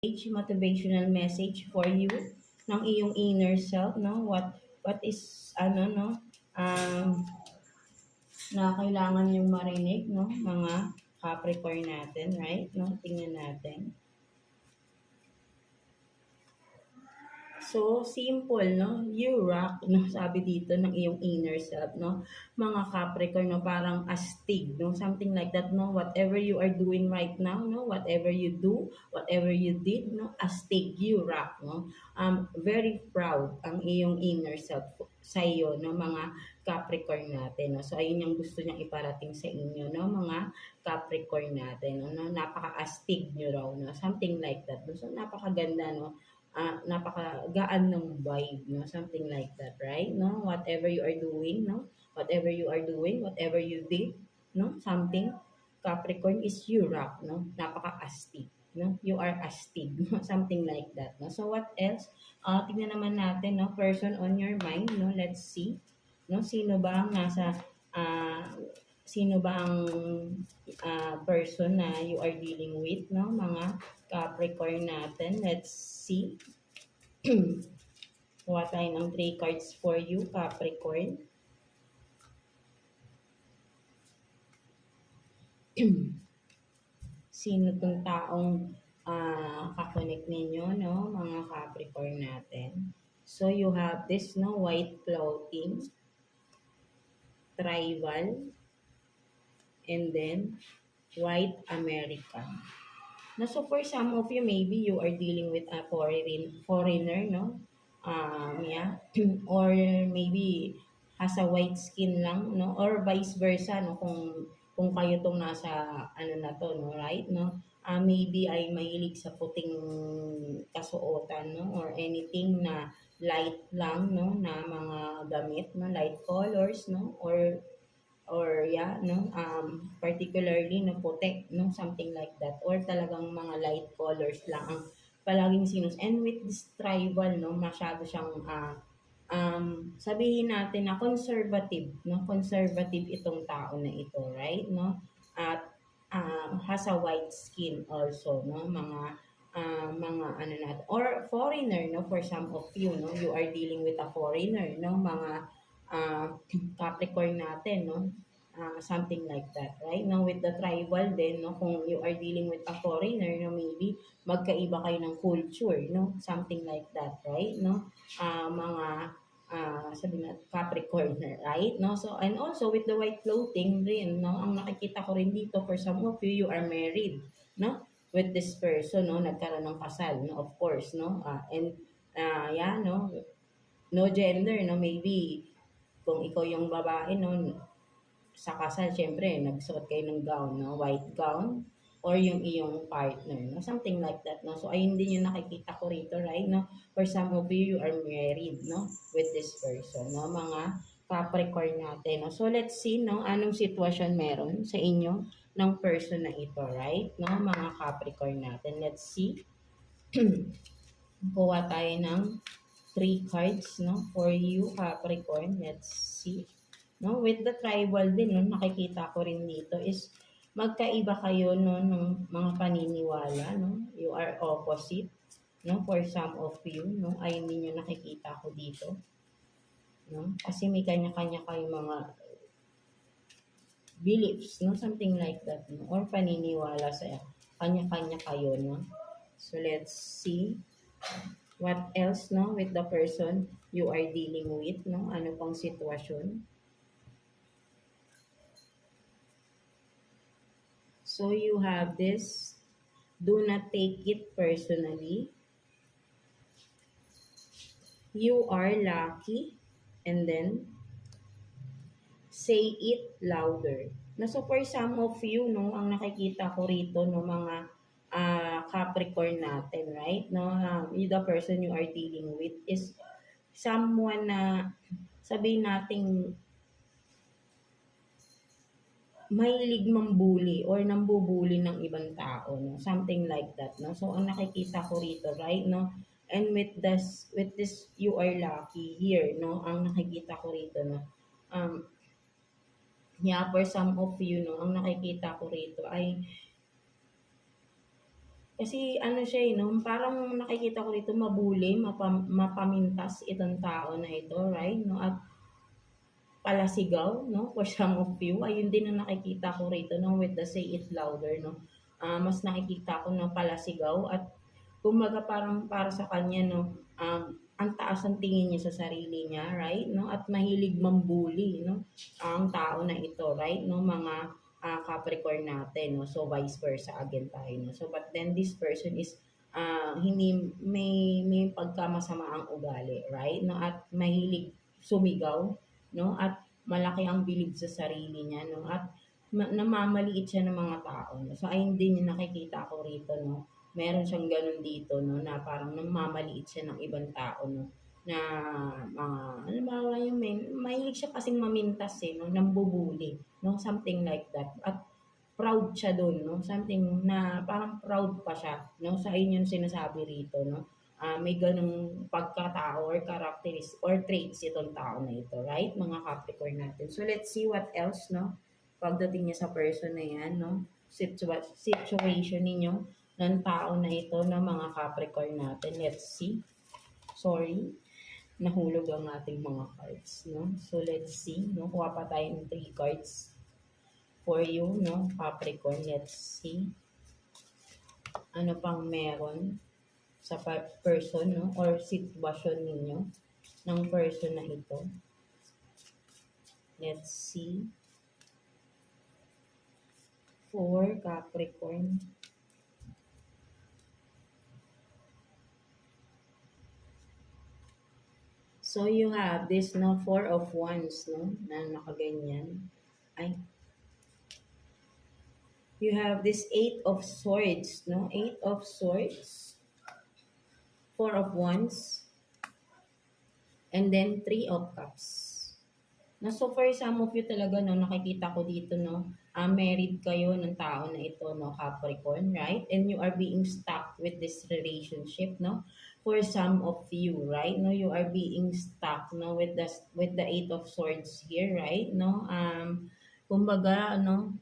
motivational message for you ng iyong inner self, no? What is, no? Um, na kailangan yung marinig, no? Mga Capricorn natin, right? No? Tingnan natin. So, simple, no? You rock, no? Sabi dito ng iyong inner self, no? Mga Capricorn, no? Parang astig, no? Something like that, no? Whatever you are doing right now, no? Whatever you do, whatever you did, no? Astig, you rock, no? Very proud ang iyong inner self sa iyo, no? Mga Capricorn natin, no? So, ayun yung gusto niyang iparating sa inyo, no? Mga Capricorn natin, no? Napaka-astig nyo raw, no? Something like that, no? So, napakaganda, no? Napakagaan ng vibe, no? Something like that, right? No? Whatever you are doing, no? Whatever you are doing, whatever you did, no? Something, Capricorn is you rock, no? Napaka-astig, no? You are astig, no? Something like that, no? So what else? Tingnan naman natin, no? Person on your mind, no? Let's see, no? Uh, sino ba ang person na you are dealing with, no? Mga Capricorn natin. Let's see. Kuha tayo ng 3 cards for you, Capricorn. Sino tong taong kakonect ninyo, no? Mga Capricorn natin. So, you have this, no? White clothing, tribal, and then white American. No, so for some of you, maybe you are dealing with a foreigner, no? Yeah. Or maybe has a white skin lang, no? Or vice versa, no? Kung kayo tong nasa, ano na to, no? Right, no? Maybe ay mahilig sa puting kasuotan, no? Or anything na light lang, no? Na mga gamit, no? Light colors, no? Or yeah, no, particularly no puti, no, something like that, or talagang mga light colors lang ang palaging sinus. And with this tribal, no, masyado siyang sabihin natin na conservative, no, conservative itong tao na ito, right, no, at has a white skin also, no, mga ano natin, or foreigner, no, for some of you, no, you are dealing with a foreigner, no, mga uh, Capricorn natin, no? Something like that, right? Now, with the tribal din, no? Kung you are dealing with a foreigner, no? Maybe magkaiba kayo ng culture, no? Something like that, right? No? Mga, sabi na, Capricorn, right? No? So, and also with the white clothing rin, no? Ang nakikita ko rin dito, for some of you, you are married, no? With this person, no? Nagkaroon ng kasal, no? Of course, no? Yeah, no? No gender, no? Maybe kung ikaw yung babae, no, sa kasal, syempre, nagsuot kayo ng gown, no, white gown, or yung iyong partner, no, something like that, no. So, ayun din yung nakikita ko rito, right, no. For some of you, you are married, no, with this person, no, mga Capricorn natin, no. So, let's see, no, anong sitwasyon meron sa inyo ng person na ito, right, no, mga Capricorn natin. Let's see. Kuha tayo ng 3 cards, no, for you, Capricorn. Let's see. No, with the tribal din, no, nakikita ko rin dito is magkaiba kayo, no, ng mga paniniwala, no. You are opposite, no, for some of you, no. Ayun din yung nakikita ko dito, no. Kasi may kanya-kanya kayong mga beliefs, no, something like that, no, or paniniwala sa kanya-kanya kayo, no. So, let's see. What else, no, with the person you are dealing with, no? Ano pang sitwasyon? So you have this, do not take it personally. You are lucky, and then say it louder. Na so for some of you, no, ang nakikita ko rito, no, mga Capricorn natin, right? No, the person you are dealing with is someone na sabihin nating mahilig mambuli or nambubuli ng ibang tao, no? Something like that, no? So, ang nakikita ko rito, right, no? And with this, you are lucky here, no? Ang nakikita ko rito, no? Yeah, for some of you, no? Ang nakikita ko rito ay Kasi ano siya, eh, 'no, parang nakikita ko dito mabuli, mapamintas itong tao na ito, right, 'no, at palasigaw, 'no, for some of you. Ayun din ang nakikita ko rito, 'no, with the say it louder, 'no. Mas nakikita ko na palasigaw at kumbaga parang para sa kanya, 'no, ang taas ang tingin niya sa sarili niya, right, 'no, at mahilig mambully, 'no, ang tao na ito, right, 'no, mga Capricorn natin, 'no. So vice versa again tayo, 'no. So but then this person is hindi may pagkamasama ang ugali, right, 'no, at mahilig sumigaw, 'no, at malaki ang bilib sa sarili niya, 'no, at namamaliit siya ng mga tao, 'no. So ayun din yung nakikita ko rito, 'no. Meron siyang gano'n dito, 'no, na parang namamaliit siya ng ibang tao, 'no, na mga halimbawa yung mahilig siya kasing mamintas, eh, 'no, nambubuli, 'no, something like that. At proud siya dun, 'no, something na parang proud pa siya, 'no. So ayun yung sinasabi rito, 'no. May gano'ng pagkatao or characteristic or traits itong tao na ito, right, mga Capricorn natin. So let's see what else, 'no, pagdating niya sa person na 'yan, 'no, situation ninyo ng tao na ito ng mga Capricorn natin. Let's see. Sorry, nahulog ang ating mga cards, 'no. So let's see, 'no, kuha pa tayo ng 3 cards for you, 'no, Capricorn. Let's see. Ano pang meron sa person, 'no, or sitwasyon ninyo ng person na ito. Let's see. For Capricorn. So you have this, no, 4 of Wands, no, na nakaganyan. Ay, you have this 8 of Swords, no, 8 of Swords, 4 of Wands, and then 3 of Cups. No, so for some of you talaga, no, nakikita ko dito, no, married kayo ng tao na ito, no, Capricorn, right? And you are being stuck with this relationship, no? For some of you, right? No, you are being stuck, no, with the 8 of Swords here, right? No, kumbaga, ano,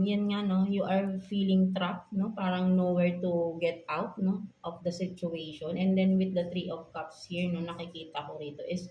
yan nga, no, you are feeling trapped, no, parang nowhere to get out, no, of the situation. And then with the 3 of Cups here, no, nakikita ko rito is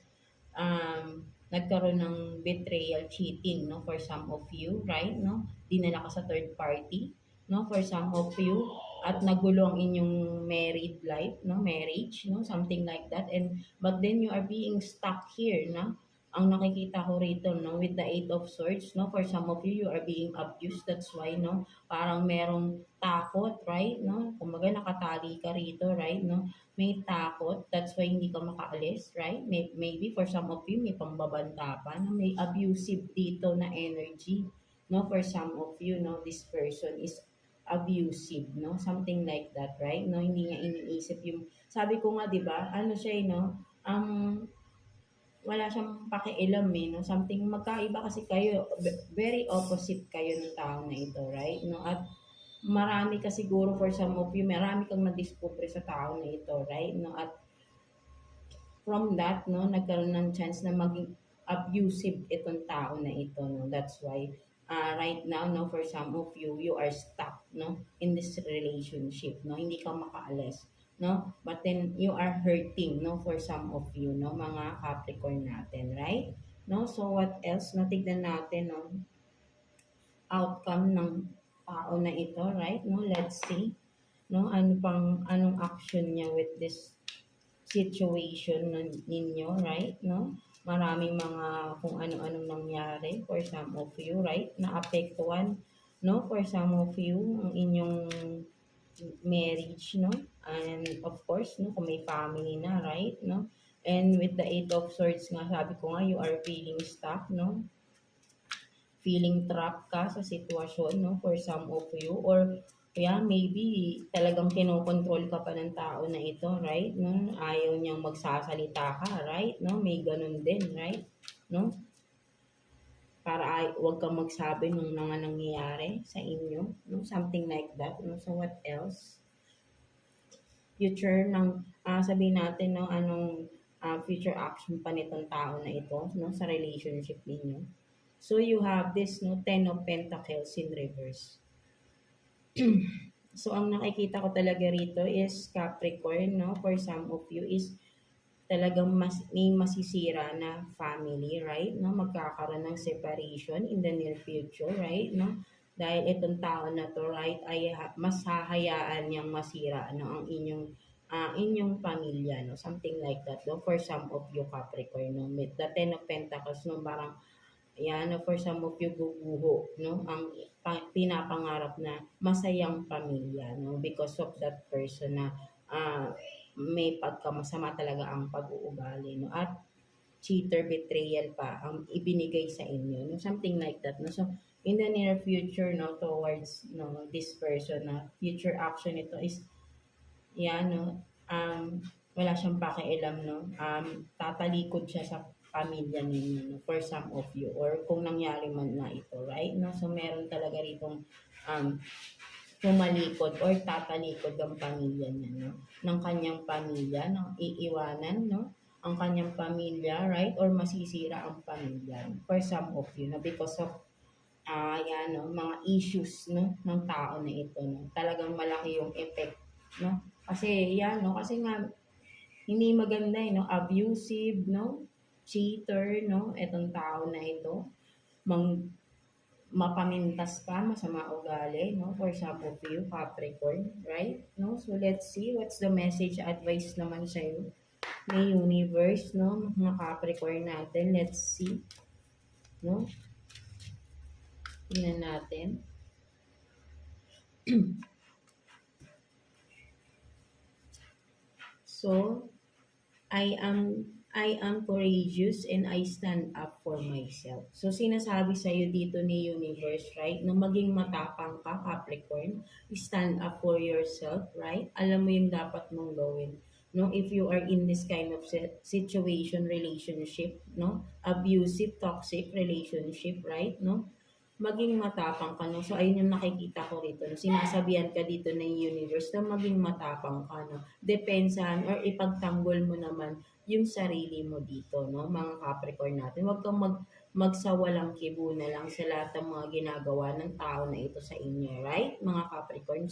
nagkaroon ng betrayal, cheating, no, for some of you, right, no? Dinala ka sa third party, no, for some of you, at nagulo ang inyong married life, no, marriage, no, something like that. And but then you are being stuck here, no? Ang nakikita ko rito, no, with the 8 of Swords, no, for some of you, you are being abused. That's why, no, parang merong takot, right, no? Kumbaga nakatali ka rito, right, no? May takot, that's why hindi ka makaalis, right? Maybe for some of you, may pambabanta pa, no? May abusive dito na energy, no? For some of you, no, this person is abusive, no? Something like that, right? No, hindi niya iniisip yung, sabi ko nga, di ba, ano siya, no? Wala siyang pakialam, eh, 'no, something magkaiba kasi kayo, very opposite kayo ng tao na ito, right, 'no, at marami ka siguro for some of you, marami kang nadiskubre sa tao na ito, right, 'no, at from that, 'no, nagkaroon ng chance na maging abusive itong tao na ito, 'no, that's why, right now, 'no, for some of you, you are stuck, 'no, in this relationship, 'no, hindi ka makaalis, 'no, but then you are hurting, 'no, for some of you, 'no, mga Capricorn natin, right, 'no. So what else, 'no, tignan natin, 'no, outcome ng tao na ito, right, 'no, let's see, 'no, anong action niya with this situation ninyo, right, 'no. Maraming mga kung ano-anong nangyari for some of you, right, naapektuhan, 'no, for some of you ang inyong marriage, 'no, and of course, 'no, kung may family na, right, 'no, and with the 8 of Swords nga, sabi ko nga, you are feeling stuck, 'no, feeling trapped ka sa sitwasyon, 'no, for some of you, or kaya maybe talagang kinokontrol ka pa ng tao na ito, right, 'no, ayaw niyang magsasalita ka, right, 'no, may gano'n din, right, 'no, para huwag kang magsabi ng mga nangyayari sa inyo, 'no, something like that, 'no. So what else? Future ng, sabihin natin, 'no, anong, future action pa nitong tao na ito, 'no, sa relationship ninyo. So you have this, no, 10 of Pentacles in reverse. So, ang nakikita ko talaga rito is Capricorn, no? For some of you is talagang may masisira na family, right? No, magkakaroon ng separation in the near future, right? No, dahil itong tao na to, right, ay mas hahayaan niyang masira no ang inyong pamilya, no, something like that. No, for some of you Capricorn, no, with the Ten of Pentacles, no, parang yan, no, for some of you guguho, no, ang pinapangarap na masayang pamilya, no, because of that person na ah, may pagkamasama talaga ang pag-uugali, no, at cheater, betrayal pa ang ibinigay sa inyo, no, something like that, no. So in the near future, no, towards no this person na future action ito is yan, no, wala siyang pakialam, no, tatalikod siya sa pamilya ninyo, no, for some of you, or kung nangyari man na ito, right, no, so meron talaga ritong um, tumalikod or tatalikod ang pamilya niya, no, ng kanyang pamilya, no, iiwanan, no, ang kanyang pamilya, right, or masisira ang pamilya, no, for some of you, no, because of yan, no, mga issues, no, ng tao na ito, no, talagang malaki yung effect, no, kasi yan, no, kasi nga hindi maganda, no, abusive, no, cheater, no, itong tao na ito, mang mapamintas pa, masama ugali, no, for some of you, Capricorn, right, no, so let's see what's the message advice naman sa'yo ni universe, no, mga Capricorn natin, let's see, no, tingnan natin. So, I am courageous and I stand up for myself. So sinasabi sa iyo dito ni universe, right? Na maging matapang ka, Capricorn. Stand up for yourself, right? Alam mo yung dapat mong gawin. No, if you are in this kind of situation, relationship, no, abusive, toxic relationship, right? No, maging matapang ka, no? So, ayun yung nakikita ko rito. No? Sinasabihan ka dito ng universe na maging matapang ka, no? Depensahan or ipagtanggol mo naman yung sarili mo dito, no? Mga Capricorn natin. Huwag kang magsawalang kibo na lang sa lahat ng mga ginagawa ng tao na ito sa inyo, right? Mga Capricorn.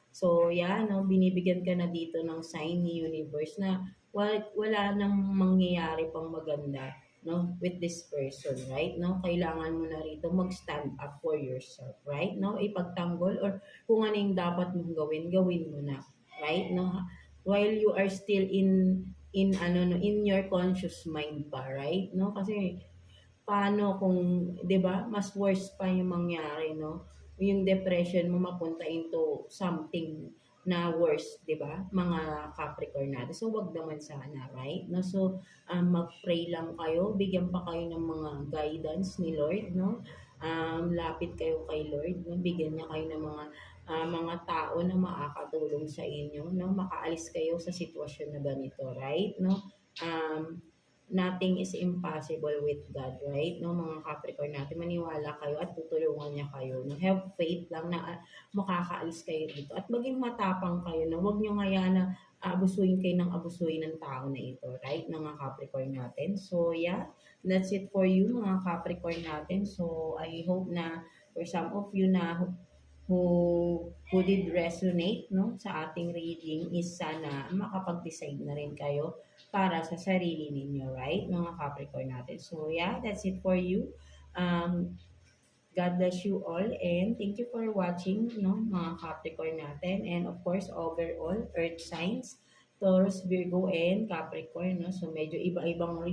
So yeah, no? Binibigyan ka na dito ng sign ni universe na wala nang mangyayari pang maganda, no, with this person, right, no, kailangan mo na rito mag-stand up for yourself, right, no, ipagtanggol or kung ano yung dapat mong gawin mo na, right, no, while you are still in ano no, in your conscious mind pa, right, no, kasi paano kung 'di ba, mas worse pa yung mangyari, no, yung depression mo mapunta into something na worse, 'di ba, mga Capricorn natin. So, wag naman sana, right? No, so mag-pray lang kayo, bigyan pa kayo ng mga guidance ni Lord, no? Lapit kayo kay Lord, no? Bigyan niya kayo ng mga tao na makakatulong sa inyo, no? Makaalis kayo sa sitwasyon na ganito, right? No? Um, Nothing is impossible with God, right? No, mga Capricorn natin, maniwala kayo at tutulungan niya kayo. No, have faith lang na makakaalis kayo dito. At maging matapang kayo na huwag niyo hayaan na abusuin kayo ng abusuin ng tao na ito, right? Mga Capricorn natin. So, yeah, that's it for you, mga Capricorn natin. So, I hope na for some of you na who did resonate, no, sa ating reading is sana makapag-decide na rin kayo para sa sarili ninyo, right? Mga Capricorn natin. So, yeah, that's it for you. God bless you all and thank you for watching, no, mga Capricorn natin. And of course, overall, Earth signs, Taurus, Virgo, and Capricorn, no? So, medyo iba-ibang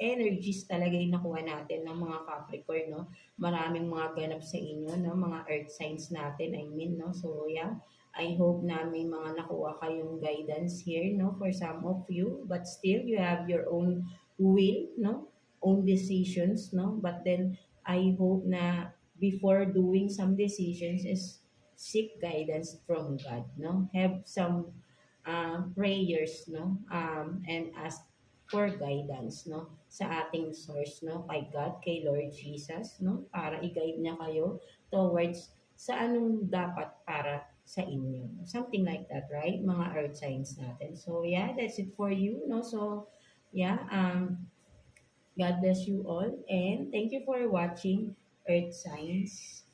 energies talaga yung nakuha natin ng mga Capricorn, no? Maraming mga ganap sa inyo, no? Mga Earth signs natin, I mean, no? So, yeah. I hope na may mga nakuha kayong guidance here, no, for some of you. But still, you have your own will, no, own decisions, no. But then, I hope na before doing some decisions is seek guidance from God, no. Have some prayers, no, and ask for guidance, no, sa ating source, no, kay God, kay Lord Jesus, no, para i-guide niya kayo towards sa anong dapat para sa inyo. Something like that, right? Mga earth signs natin. So, yeah, that's it for you, no? So, yeah, God bless you all and thank you for watching Earth Signs.